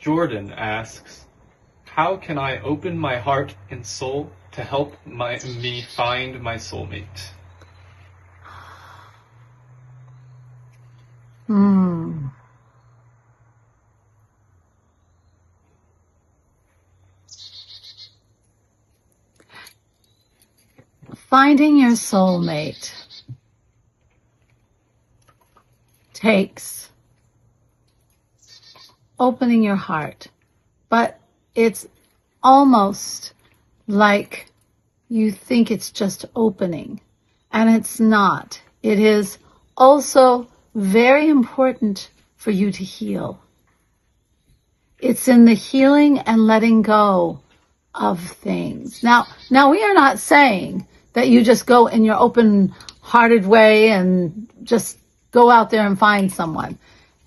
Jordan asks, how can I open my heart and soul to help me find my soulmate? Finding your soulmate takes opening your heart, but it's almost like you think it's just opening, and it's not. It is also very important for you to heal. It's in the healing and letting go of things. Now we are not saying that you just go in your open-hearted way and just go out there and find someone.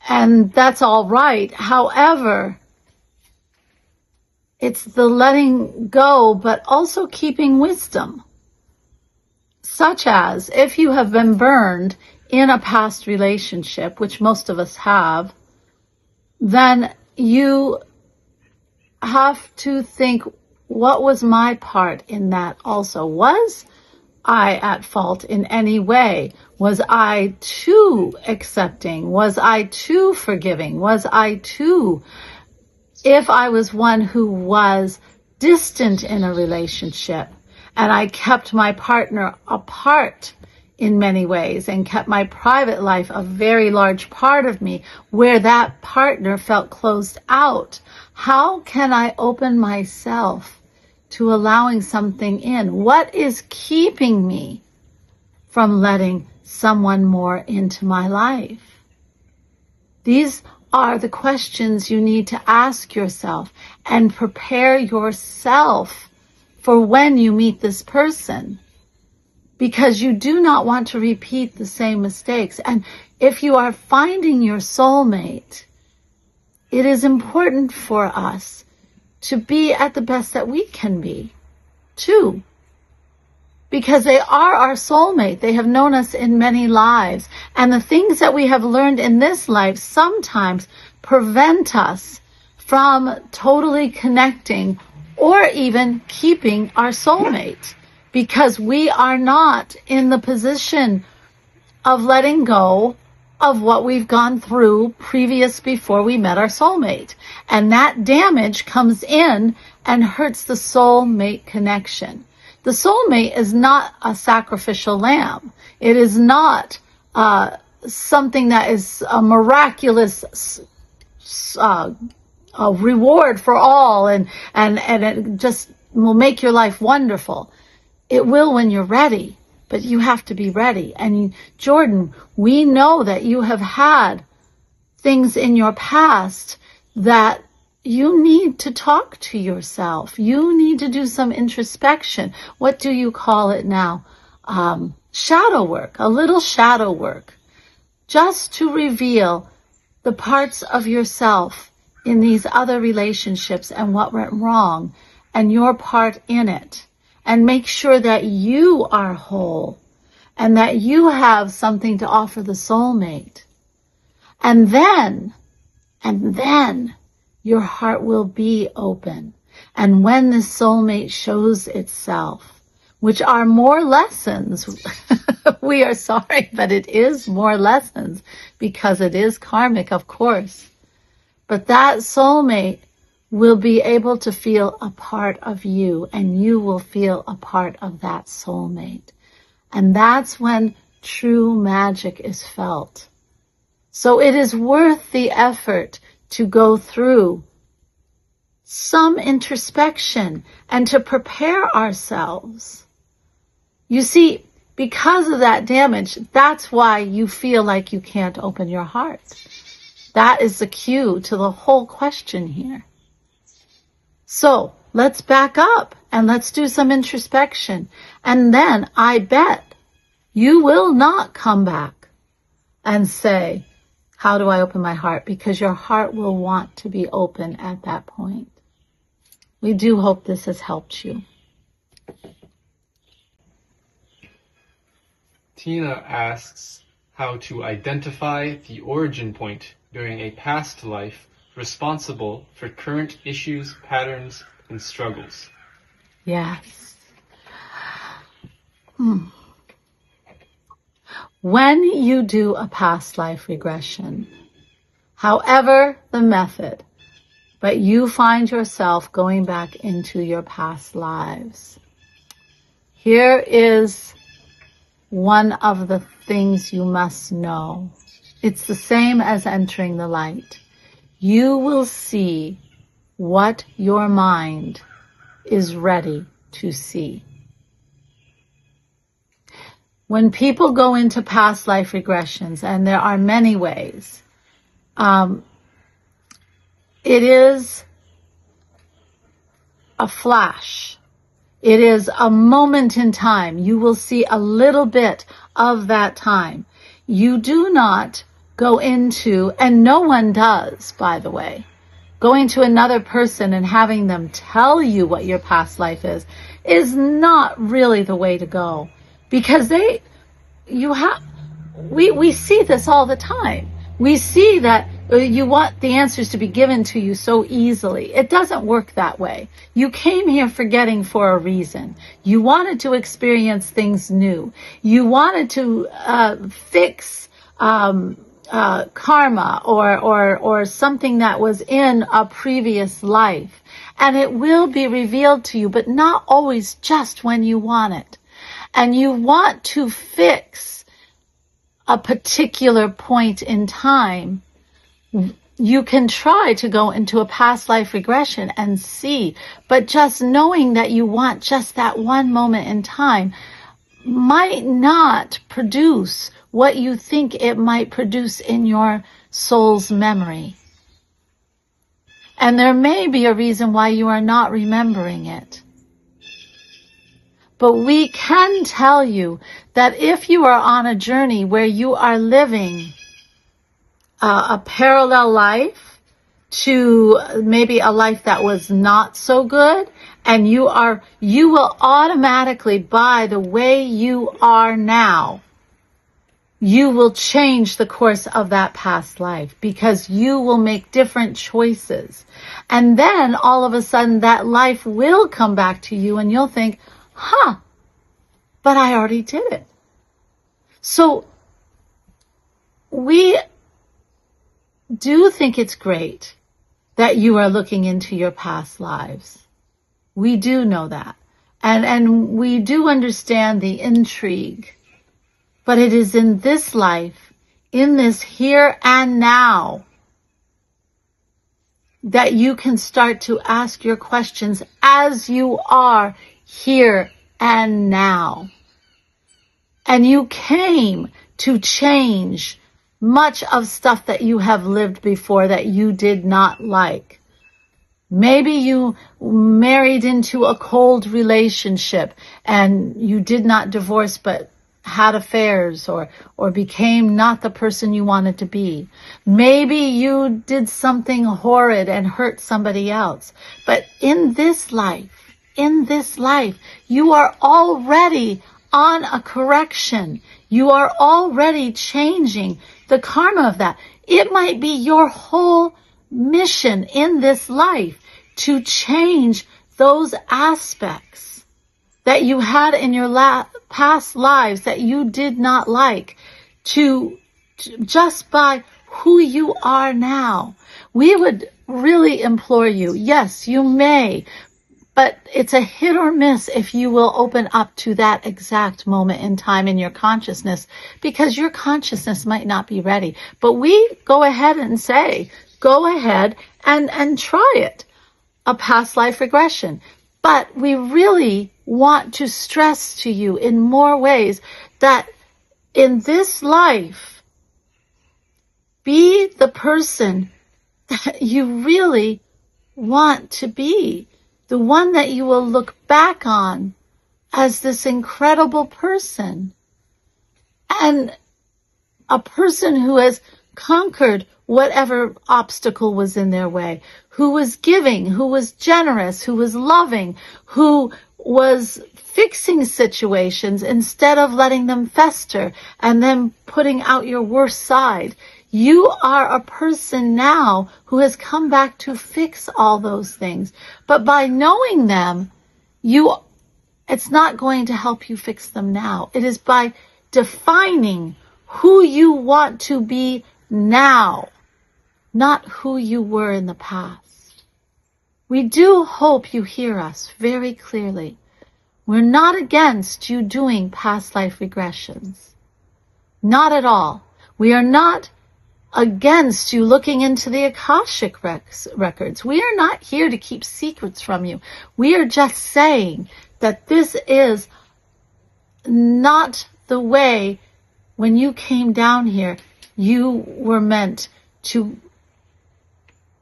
And that's all right. However, it's the letting go, but also keeping wisdom. Such as, if you have been burned in a past relationship, which most of us have, then you have to think, what was my part in that also? Was I at fault in any way? Was I too accepting? Was I too forgiving? Was I too, if I was one who was distant in a relationship and I kept my partner apart in many ways and kept my private life a very large part of me where that partner felt closed out, how can I open myself to allowing something in? What is keeping me from letting someone more into my life? These are the questions you need to ask yourself and prepare yourself for when you meet this person, because you do not want to repeat the same mistakes. And if you are finding your soulmate, it is important for us to be at the best that we can be, too. Because they are our soulmate. They have known us in many lives. And the things that we have learned in this life sometimes prevent us from totally connecting or even keeping our soulmate, because we are not in the position of letting go of what we've gone through previous before we met our soulmate. And that damage comes in and hurts the soulmate connection. The soulmate is not a sacrificial lamb. It is not something that is a miraculous reward for all and it just will make your life wonderful. It will when you're ready, but you have to be ready. And Jordan, we know that you have had things in your past that you need to talk to yourself. You need to do some introspection. What do you call it now? Shadow work, a little shadow work, just to reveal the parts of yourself in these other relationships and what went wrong and your part in it. And make sure that you are whole and that you have something to offer the soulmate. And then your heart will be open. And when the soulmate shows itself, which are more lessons, we are sorry, but it is more lessons because it is karmic, of course. But that soulmate will be able to feel a part of you, and you will feel a part of that soulmate. And that's when true magic is felt. So it is worth the effort to go through some introspection and to prepare ourselves. You see, because of that damage, that's why you feel like you can't open your heart. That is the cue to the whole question here. So let's back up and let's do some introspection. And then I bet you will not come back and say, how do I open my heart? Because your heart will want to be open at that point. We do hope this has helped you. Tina asks how to identify the origin point during a past life responsible for current issues, patterns, and struggles. Yes. When you do a past life regression, however the method, but you find yourself going back into your past lives, here is one of the things you must know. It's the same as entering the light. You will see what your mind is ready to see. When people go into past life regressions, and there are many ways, it is a flash. It is a moment in time. You will see a little bit of that time. You do not go into, and no one does, by the way, going to another person and having them tell you what your past life is not really the way to go. Because we see this all the time. We see that you want the answers to be given to you so easily. It doesn't work that way. You came here forgetting for a reason. You wanted to experience things new. You wanted to fix karma or something that was in a previous life. And it will be revealed to you, but not always just when you want it. And you want to fix a particular point in time. You can try to go into a past life regression and see, but just knowing that you want just that one moment in time might not produce what you think it might produce in your soul's memory. And there may be a reason why you are not remembering it. But we can tell you that if you are on a journey where you are living a parallel life to maybe a life that was not so good, and you will automatically, by the way you are now, you will change the course of that past life because you will make different choices. And then all of a sudden that life will come back to you and you'll think, but I already did it. So we do think it's great that you are looking into your past lives. We do know that. And we do understand the intrigue. But it is in this life, in this here and now, that you can start to ask your questions as you are here and now. And you came to change much of stuff that you have lived before that you did not like. Maybe you married into a cold relationship and you did not divorce but had affairs or became not the person you wanted to be. Maybe you did something horrid and hurt somebody else. But in this life, you are already on a correction. You are already changing the karma of that. It might be your whole mission in this life to change those aspects that you had in your past lives that you did not like, to just by who you are now. We would really implore you, yes, you may, but it's a hit or miss if you will open up to that exact moment in time in your consciousness, because your consciousness might not be ready. But we go ahead and say, go ahead and try it, a past life regression. But we really want to stress to you in more ways that in this life, be the person that you really want to be. The one that you will look back on as this incredible person. And a person who has conquered whatever obstacle was in their way, who was giving, who was generous, who was loving, who was fixing situations instead of letting them fester and then putting out your worst side. You are a person now who has come back to fix all those things. But by knowing them, it's not going to help you fix them now. It is by defining who you want to be now, not who you were in the past. We do hope you hear us very clearly. We're not against you doing past life regressions. Not at all. We are not against you looking into the Akashic records. We are not here to keep secrets from you. We are just saying that this is not the way when you came down here, you were meant to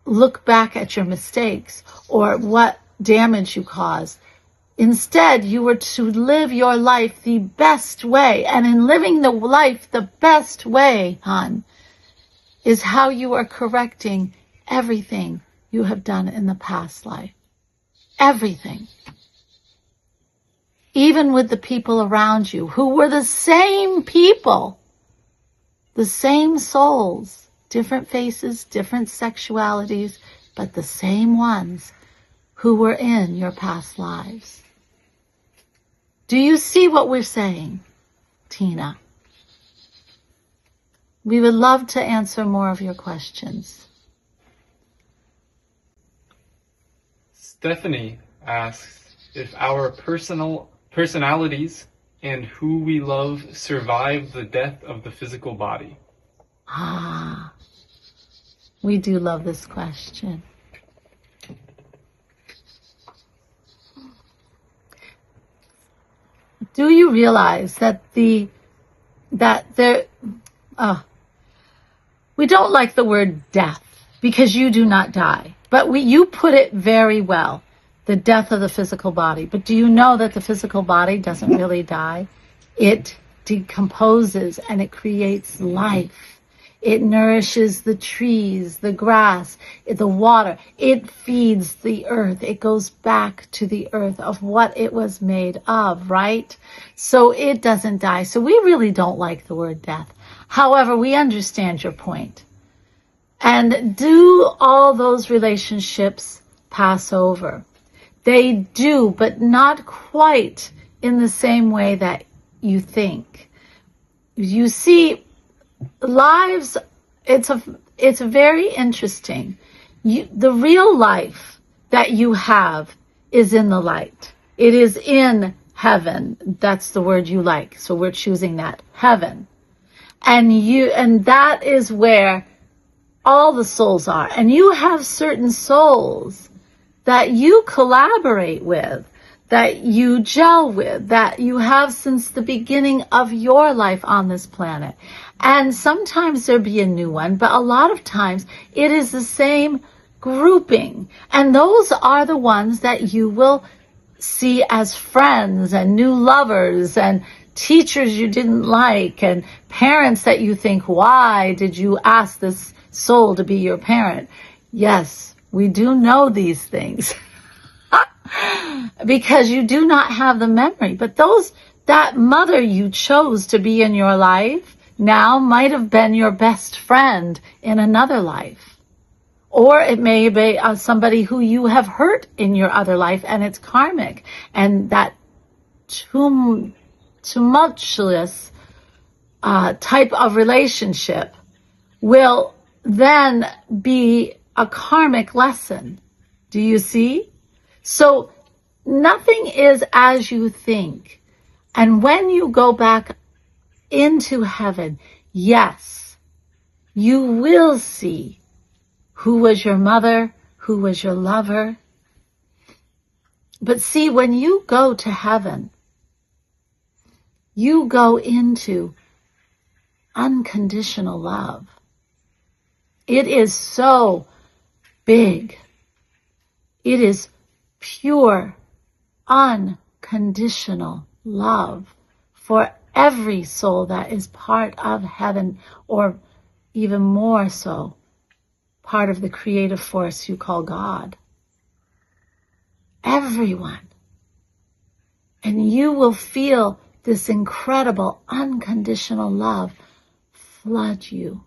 look back at your mistakes or what damage you caused. Instead, you were to live your life the best way. And in living the life the best way, hon, is how you are correcting everything you have done in the past life. Everything. Even with the people around you who were the same people, the same souls, different faces, different sexualities, but the same ones who were in your past lives. Do you see what we're saying, Tina? We would love to answer more of your questions. Stephanie asks if our personalities and who we love survive the death of the physical body. We do love this question. Do you realize that we don't like the word death because you do not die, but you put it very well, the death of the physical body. But do you know that the physical body doesn't really die? It decomposes and it creates life. It nourishes the trees, the grass, the water. It feeds the earth. It goes back to the earth of what it was made of, right? So it doesn't die. So we really don't like the word death. However, we understand your point. And do all those relationships pass over? They do, but not quite in the same way that you think. You see, lives, it's very interesting. The real life that you have is in the light. It is in heaven. That's the word you like. So we're choosing that. Heaven. And that is where all the souls are. And you have certain souls that you collaborate with, that you gel with, that you have since the beginning of your life on this planet. And sometimes there'll be a new one, but a lot of times it is the same grouping. And those are the ones that you will see as friends and new lovers and teachers you didn't like and parents that you think, why did you ask this soul to be your parent? Yes, we do know these things. Because you do not have the memory. But that mother you chose to be in your life now might have been your best friend in another life. Or it may be somebody who you have hurt in your other life and it's karmic. And that tumultuous type of relationship will then be a karmic lesson. Do you see? So nothing is as you think. And when you go back into heaven, yes, you will see who was your mother, who was your lover. But see, when you go to heaven, you go into unconditional love. It is so big. It is pure, unconditional love for every soul that is part of heaven, or even more so, part of the creative force you call God. Everyone. And you will feel this incredible, unconditional love flood you.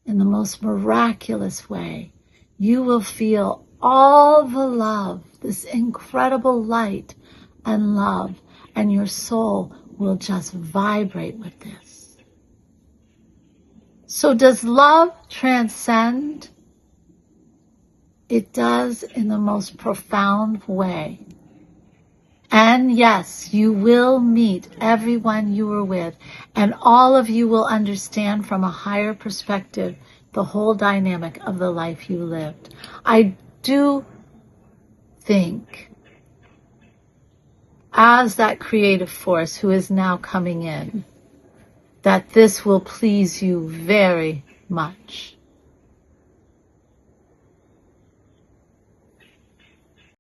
in the most miraculous way, you will feel all the love, this incredible light and love, and your soul will just vibrate with this. So does love transcend? It does in the most profound way. And yes, you will meet everyone you were with, and all of you will understand from a higher perspective the whole dynamic of the life you lived. I do think, as that creative force who is now coming in, that this will please you very much.